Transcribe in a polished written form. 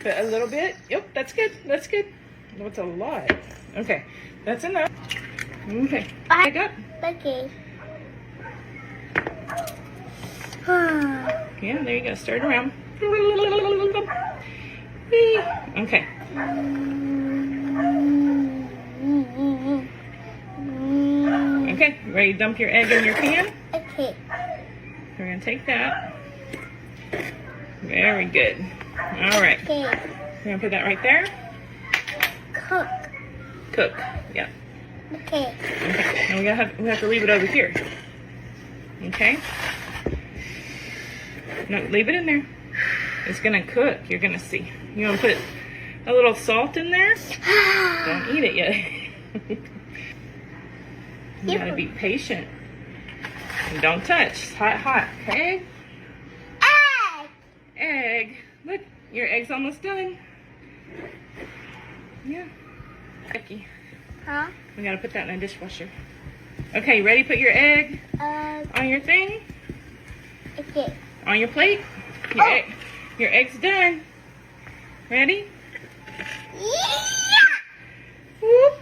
Put a little bit. Yep, that's good. That's good. That's a lot. Okay, that's enough. Okay, back up. Okay. Yeah, there you go. Start around. Okay. Okay, ready to dump your egg in your pan? Okay. We're going to take that. Very good. All right. Okay. We're going to put that right there. Cook. Cook. Yeah. Okay. Okay. Now we have to leave it over here. Okay? No, leave it in there. It's going to cook. You're going to see. You want to put a little salt in there? Don't eat it yet. You gotta be patient. And don't touch. It's hot, hot. Okay? Egg. Egg. Look, your egg's almost done. Yeah. Becky, Huh? we gotta put that in a dishwasher. Okay, ready? Put your egg on your thing. Okay. On your plate. Your egg's done. Ready? Yeah. Whoop.